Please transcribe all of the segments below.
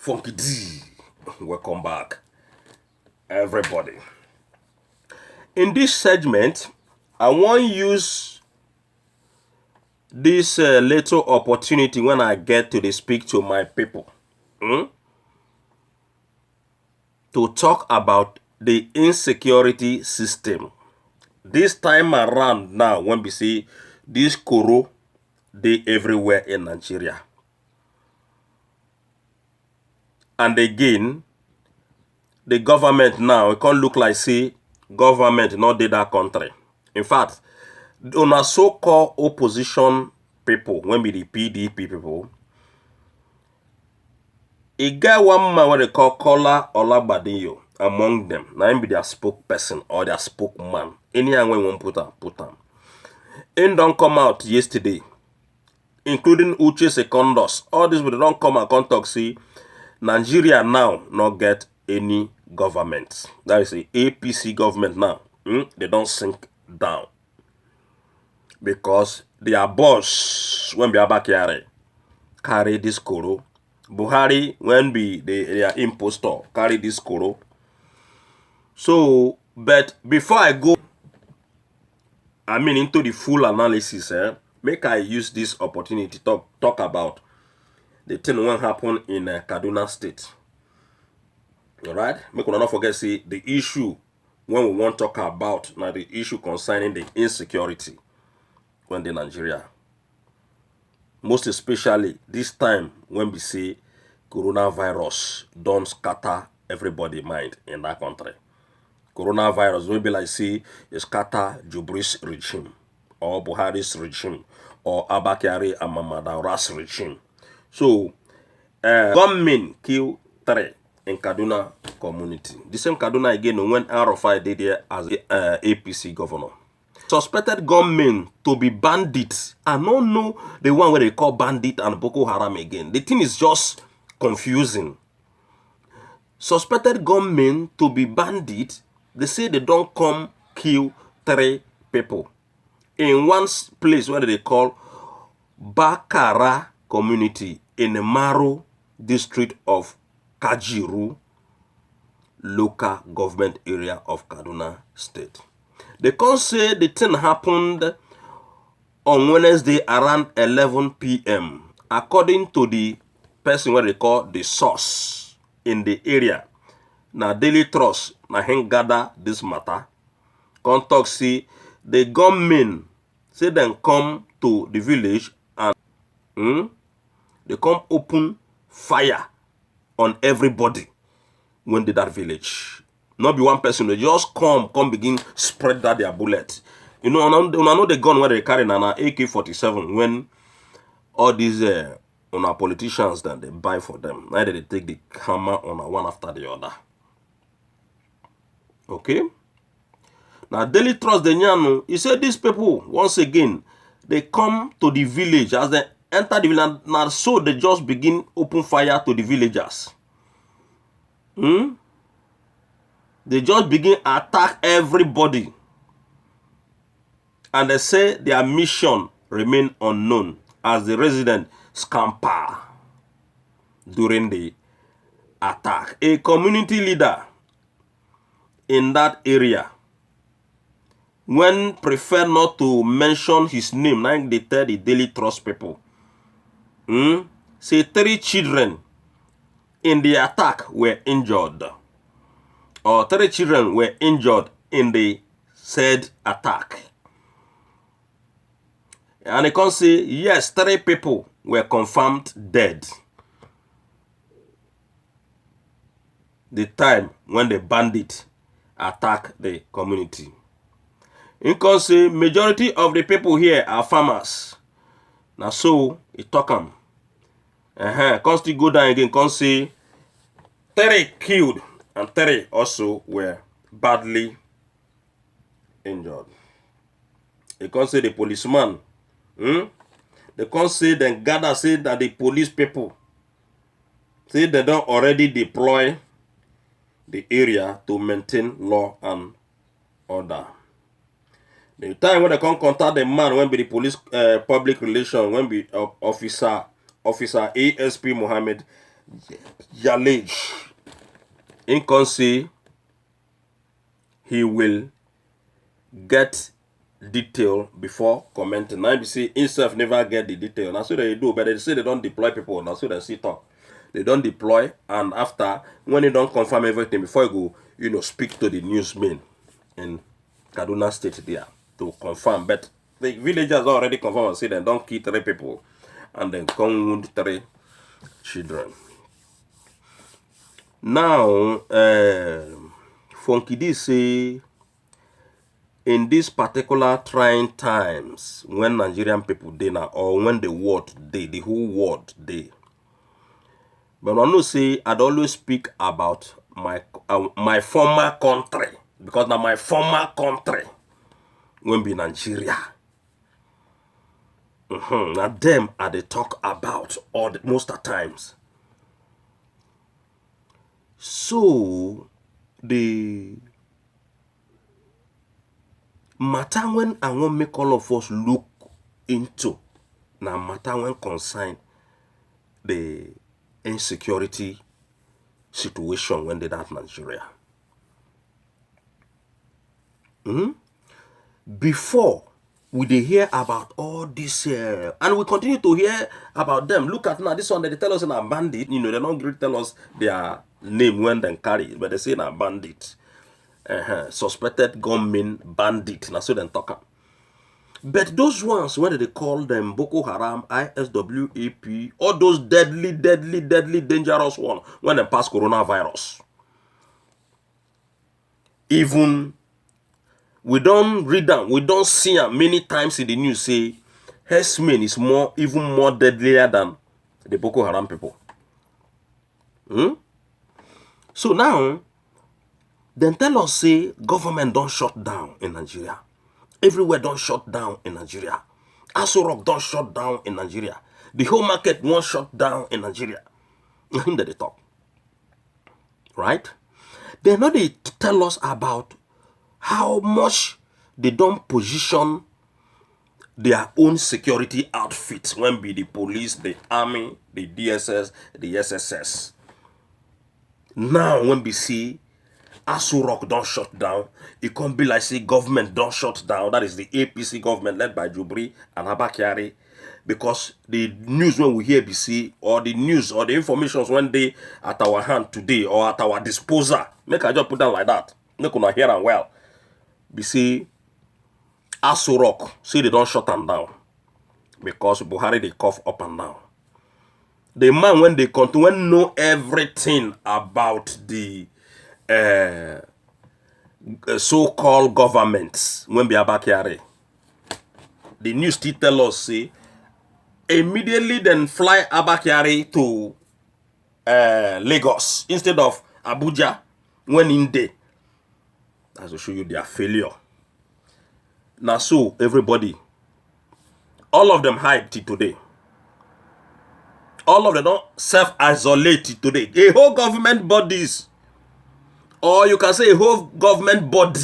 Funky D, welcome back, everybody. In this segment, I want to use this little opportunity when I get to speak to my people to talk about the insecurity system. This time around now, when we see this koro, they everywhere in Nigeria. And again, the government now, it can't look like say government not did that country. In fact, on a so-called opposition people, when we the PDP people, a guy one man what they call Kola Olabadiyo among them. Now him be their spokesperson or their spokesman. Anyone we want put them. Him don't come out yesterday, including Uche Secondus. All this will don't come out and talk see Nigeria now not get any government. That is a APC government now. They don't sink down. Because their boss, when we are back here, carry this koro. Buhari, when they are impostor, carry this koro. So, but before I go, into the full analysis, make I use this opportunity to talk about the thing what happened in Kaduna State. Alright? Make we not forget, see, the issue when we want to talk about now the issue concerning the insecurity when the Nigeria. Most especially this time when we see coronavirus don't scatter everybody's mind in that country. Coronavirus will be like see scatter Jubri's regime or Buhari's regime or Abakari and Mamadara's regime. So gunmen kill 3 in Kaduna community. The same Kaduna again when RFI did there as APC governor. Suspected gunmen to be bandits. I don't know the one where they call bandit and Bokoharam again. The thing is just confusing. Suspected gunmen to be bandits. They say they don't come kill 3 people in one place where they call Bakara community in the Maro district of Kajiru local government area of Kaduna State. They can say the thing happened on Wednesday around 11 p.m. According to the person what they call the source in the area. Now Daily Trust, now him gather this matter. Contact see the gunmen say them come to the village and they come open fire on everybody when they that village. Not be one person, they just come begin spread that their bullet. You know, I know the gun where they carry an AK-47 when all these politicians that they buy for them. Now they take the hammer on one after the other. Okay? Now Daily Trust the Nyano, he said these people, once again, they come to the village. As they enter the village, now so they just begin open fire to the villagers. They just begin attack everybody. And they say their mission remain unknown as the resident scamper during the attack. A community leader in that area, when prefer not to mention his name, like they tell the Daily Trust people, say 3 children in the attack were injured. Or 3 children were injured in the said attack. And they can say, yes, 3 people were confirmed dead. The time when the bandit attacked the community. You can say, majority of the people here are farmers. Now so, it talk them. Can still go down again, can say, 3 killed. And 3 also were badly injured. They can't say the policeman. They can't say then gather say that the police people say they don't already deploy the area to maintain law and order. The time when they can contact the man when be the police public relation when be officer ASP Mohammed, Yalej. In can say he will get detail before commenting. Now you see himself never get the detail. Now so they do, but they say they don't deploy people. Now so they see talk. They don't deploy, and after when they don't confirm everything before you go, speak to the newsmen in Kaduna State there to confirm. But the villagers already confirm and say they don't kill 3 people and then come wound 3 children. Now, Funky D say, in these particular trying times, when Nigerian people dey now, or when the world dey, the whole world dey. But I know say I'd always speak about my former country, because now my former country when be Nigeria. Now them are they talk about most of the times. So the matter when I want make all of us look into now matter when concern the insecurity situation when they that Nigeria. Before we dey hear about all this and we continue to hear about them. Look at now this one that they tell us in a bandit, they don't really tell us their name when they carry, but they say a bandit. Suspected gunmen bandit. Now so then talk. But those ones, when they call them Bokoharam, ISWAP, all those deadly, dangerous ones, when they pass coronavirus. Even we don't read them, we don't see them many times in the news say herdsmen is even more deadlier than the Boko Haram people. So now, then tell us say government don't shut down in Nigeria. Everywhere don't shut down in Nigeria. Asorock don't shut down in Nigeria. The whole market won't shut down in Nigeria. Nothing that they talk. Right? They know they tell us about how much they don't position their own security outfits when be the police, the army, the DSS, the SSS. Now when we see Asorock don't shut down, it can't be like say government don't shut down. That is the APC government led by Jubri and Abakiari. Because the news when we hear BC or the news or the information when they at our hand today or at our disposal, make I just put down like that. Make una hear and well. BC Asorock say they don't shut them down because Buhari they cough up and down. The man when they come to when know everything about the so-called governments when be Abakiari. The news still tell us say immediately then fly Abakiari to Lagos instead of Abuja when in day. As to show you their failure. Now so everybody, all of them hyped today. All of them don't self-isolate today. A whole government bodies, or you can say a whole government body,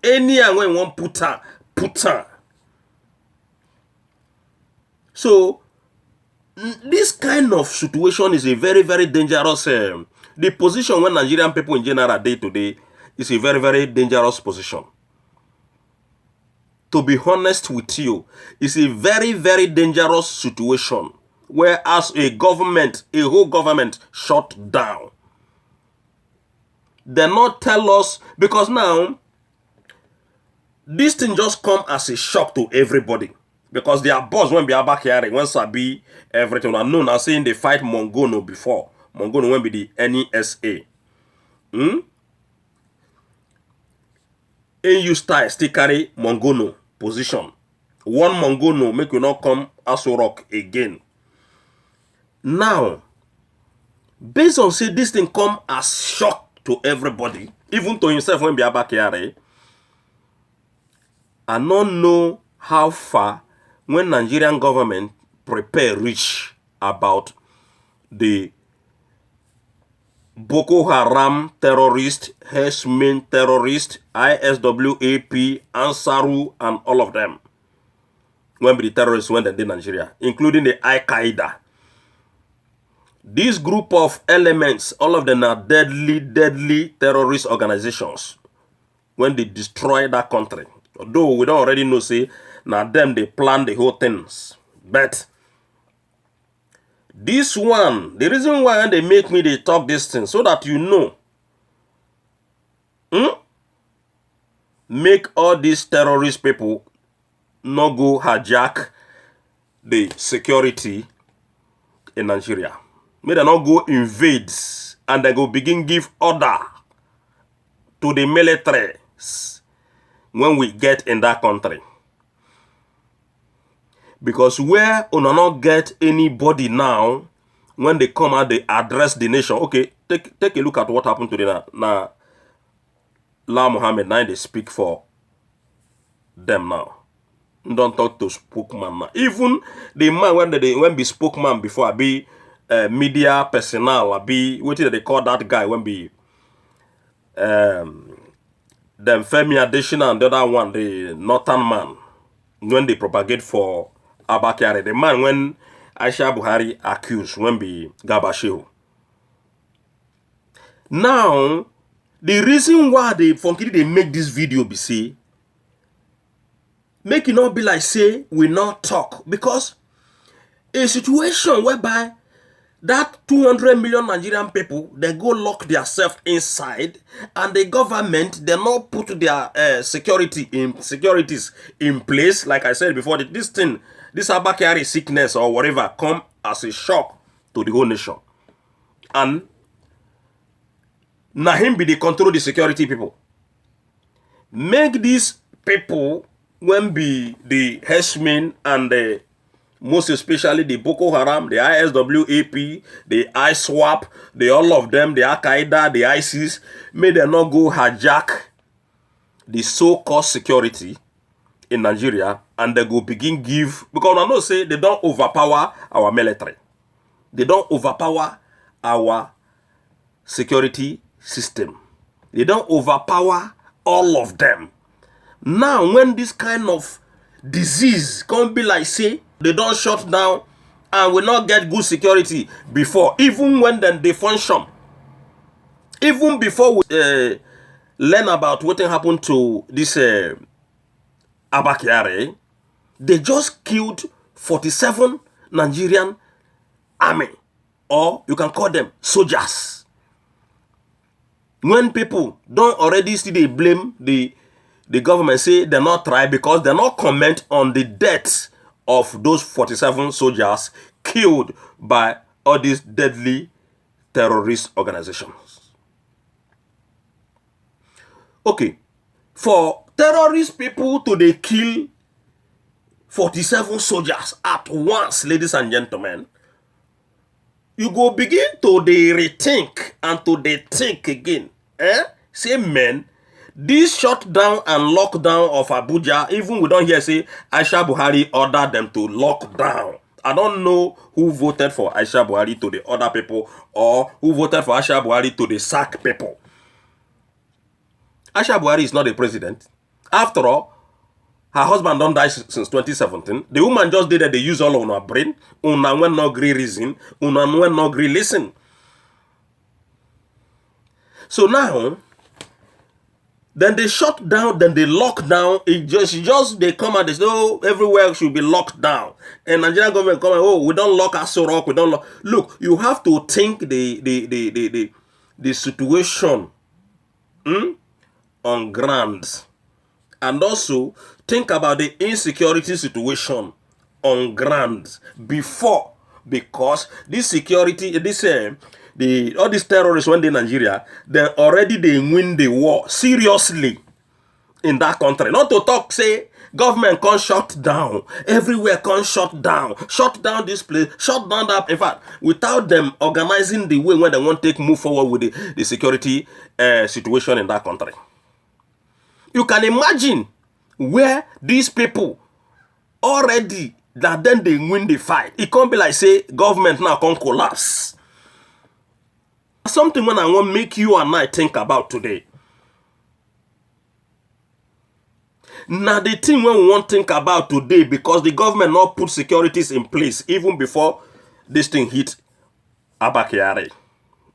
any and when one put on. So this kind of situation is a very, very dangerous. The position when Nigerian people in general day today is a very, very dangerous position. To be honest with you, it's a very, very dangerous situation. Whereas a government, a whole government shut down. They not tell us, because now, this thing just come as a shock to everybody. Because their boss won't be back here, when Sabi, everything. I know now saying they fight Mongono before. Mongono won't be the NESA. AU style still carry Mongono position. One Mongono make you not come Asorock again. Now, based on say this thing come as shock to everybody, even to himself when be back here, I don't know how far when Nigerian government prepare reach about the Boko Haram terrorist, herdsmen terrorist, ISWAP, Ansaru, and all of them. When be the terrorists when they did Nigeria, including the Al-Qaeda. This group of elements, all of them are deadly terrorist organizations. When they destroy that country, although we don't already know, say, now them they plan the whole things. But this one, the reason why they make me they talk this thing, so that you know, make all these terrorist people not go hijack the security in Nigeria. May they not go invade and they go begin give order to the military when we get in that country. Because where we not get anybody now, when they come out, they address the nation. Okay, take a look at what happened today now. La Mohammed, now they speak for them now. Don't talk to spokesman now. Even the man when be spokesman before, I be media personnel, I be what did they call that guy when be them Femi Adesina and the other one, the Northern man, when they propagate for Abakari, the man when Aisha Buhari accused when be Gabashew. Now, the reason why they make this video be say, make it not be like say we not talk, because a situation whereby that 200 million Nigerian people, they go lock themselves inside, and the government, they not put their securities in place. Like I said before, this Abakari sickness or whatever come as a shock to the whole nation. And now him be the control the security people. Make these people when be the herdsmen and the most especially the Bokoharam, the ISWAP, the ISWAP, the all of them, the Al-Qaeda, the ISIS, may they not go hijack the so-called security in Nigeria, and they go begin give, because I know say they don't overpower our military. They don't overpower our security system. They don't overpower all of them. Now, when this kind of disease can be like, say, they don't shut down and will not get good security before, even when then they function. Even before we learn about what happened to this Abakiare, they just killed 47 Nigerian army, or you can call them soldiers. When people don't already see, they blame the government, say they're not trying because they're not comment on the deaths of those 47 soldiers killed by all these deadly terrorist organizations. Okay, for terrorist people to they kill 47 soldiers at once, ladies and gentlemen, you go begin to they rethink and to they think again. Say, men, this shutdown and lockdown of Abuja, even we don't hear say Aisha Buhari ordered them to lock down. I don't know who voted for Aisha Buhari to the other people, or who voted for Aisha Buhari to the sack people. Aisha Buhari is not a president. After all, her husband don't die since 2017. The woman just did that they use all of her brain. Una when no agree reason. Una when no agree listen. So now, then they shut down, then they lock down. It just they come and they say, oh, everywhere should be locked down. And Nigerian government come and, oh, we don't lock Asorock, we don't lock. Look, you have to think the situation on ground. And also think about the insecurity situation on ground before, because this security, all these terrorists when they in Nigeria, they win the war seriously in that country. Not to talk, say, government can't shut down. Everywhere can't shut down. Shut down this place, shut down that. In fact, without them organizing the way when they want to move forward with the security situation in that country. You can imagine where these people already, that then they win the fight. It can't be like, say, government now can't collapse. Something when I want to make you and I think about today. Now the thing when we want to think about today, because the government not put securities in place even before this thing hit Abakiari,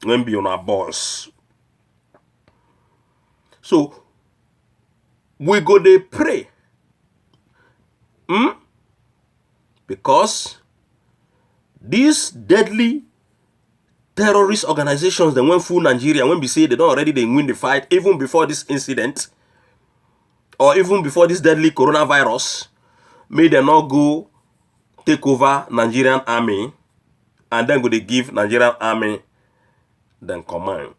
when be on our boss. So we go they pray. Because these deadly terrorist organizations that went full Nigeria, when we say they don't already they win the fight, even before this incident, or even before this deadly coronavirus, may they not go take over Nigerian army, and then go they give Nigerian army then command.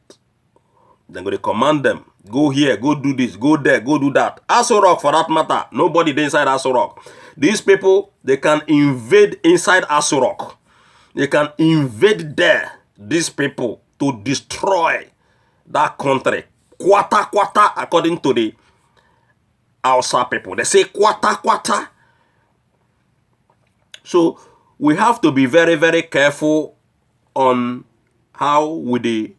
Then go they command them, go here, go do this, go there, go do that. Asorock for that matter, nobody they inside Asorock. These people, they can invade inside Asorock. They can invade there, these people, to destroy that country. Quarter, according to the Hausa people. They say quarter. So we have to be very, very careful on how we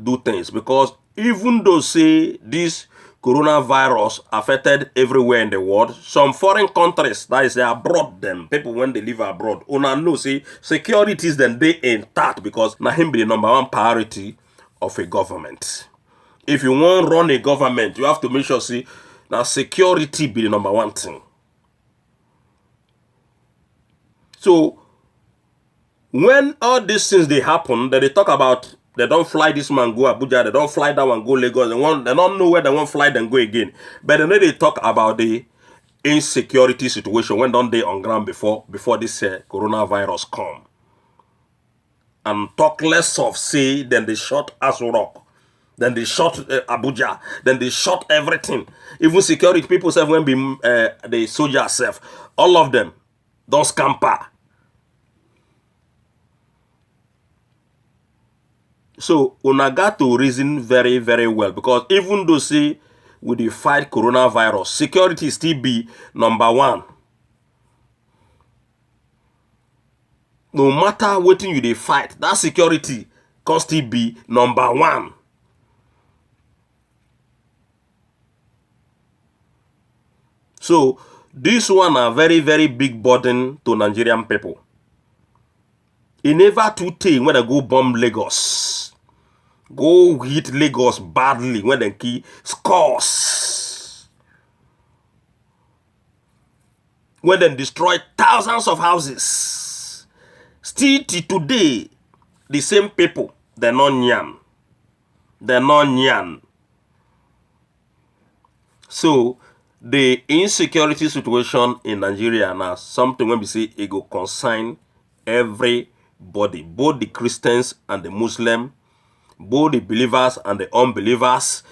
do things, because even though say this coronavirus affected everywhere in the world, some foreign countries, that is abroad, them people when they live abroad, una know say securities then they intact, because na him be the number one priority of a government. If you want run a government, you have to make sure see now security be the number one thing. So when all these things they happen, then they talk about they don't fly this man go Abuja, they don't fly that one go Lagos, they don't know where they want fly then go again. But then they talk about the insecurity situation when don't they on ground before this coronavirus come. And talk less of say then they shot Asorock, then they shot Abuja, then they shot everything. Even security people self when be the soldiers self, all of them don't scamper. So una got to reason very, very well, because even though say with the fight coronavirus, security still be number one. No matter what you they fight, that security can still be number one. So this one a very, very big burden to Nigerian people. It never too take when they go bomb Lagos. Go hit Lagos badly when they key scores. When they destroy thousands of houses. Still till today, the same people, they're not nyan. They're not nyan. So the insecurity situation in Nigeria now, something when we say it go consign everybody, both the Christians and the Muslim, both the believers and the unbelievers,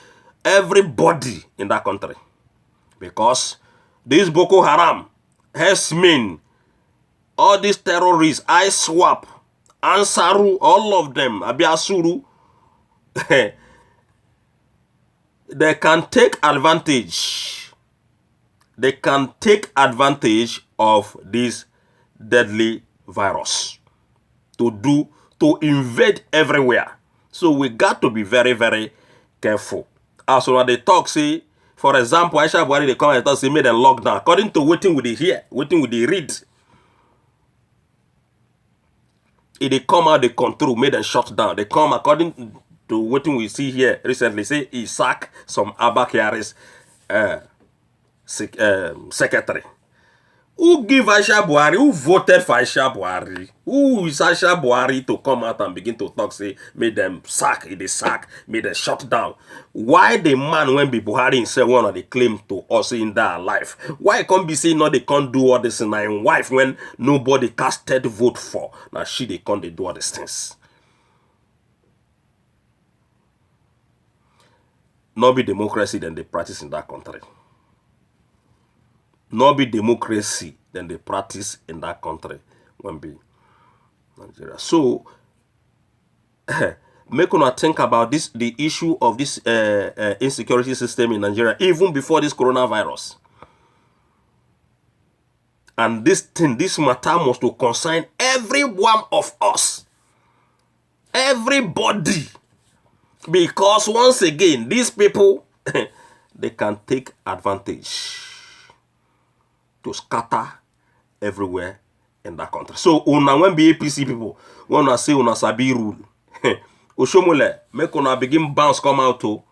everybody in that country. Because this Bokoharam, Hesmin, all these terrorists, ISWAP, Ansaru, all of them, Abiasuru, they can take advantage. They can take advantage of this deadly virus to invade everywhere. So we got to be very, very careful. As when they talk, say, for example, Aisha Buhari, they come and talk, say, made a lockdown. According to waiting with the hear, waiting with the read, if they come out, they control, made them shut down. They come according to what we see here recently, say he sacked some Abakiari's secretary. Who give Aisha Buhari? Who voted for Aisha Buhari? Who is Aisha Buhari to come out and begin to talk, say, made them sack, they sack, made them shut down? Why the man when be Buhari himself one of the claim to us in their life? Why can't be saying no, they can't do all this in my wife when nobody casted vote for? Now she they can't do all these things. Not be democracy than they practice in that country. Not be democracy than they practice in that country when be Nigeria. So make una think about this, the issue of this insecurity system in Nigeria, even before this coronavirus. And this thing, this matter must to concern every one of us. Everybody. Because once again, these people, they can take advantage to scatter everywhere in that country. So, una when be APC people, when I say una sabi rule. Oshomole, make una begin bounce come out to.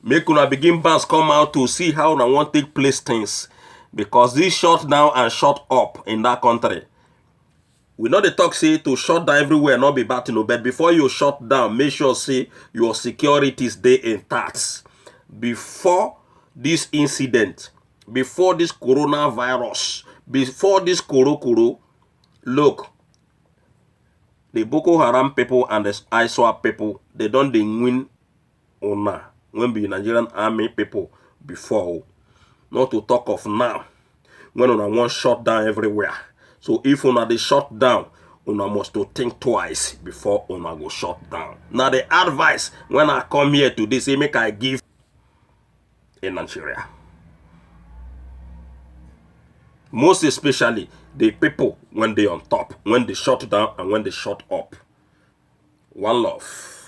Make una begin bounce come out to see how una want take place things. Because this shut down and shut up in that country. We know the talk say to shut down everywhere, not be bad to know, but before you shut down, make sure say your securities stay intact. Before this incident, before this coronavirus, before this kuro, look, the Boko Haram people and the Asorock people, they don't win una when be Nigerian army people before. Not to talk of now, when una want shut down everywhere. So if una dey shut down, una must to think twice before una go shut down. Now the advice when I come here today, say make I give in Nigeria. Most especially the people when they on top, when they shut down and when they shut up. One love.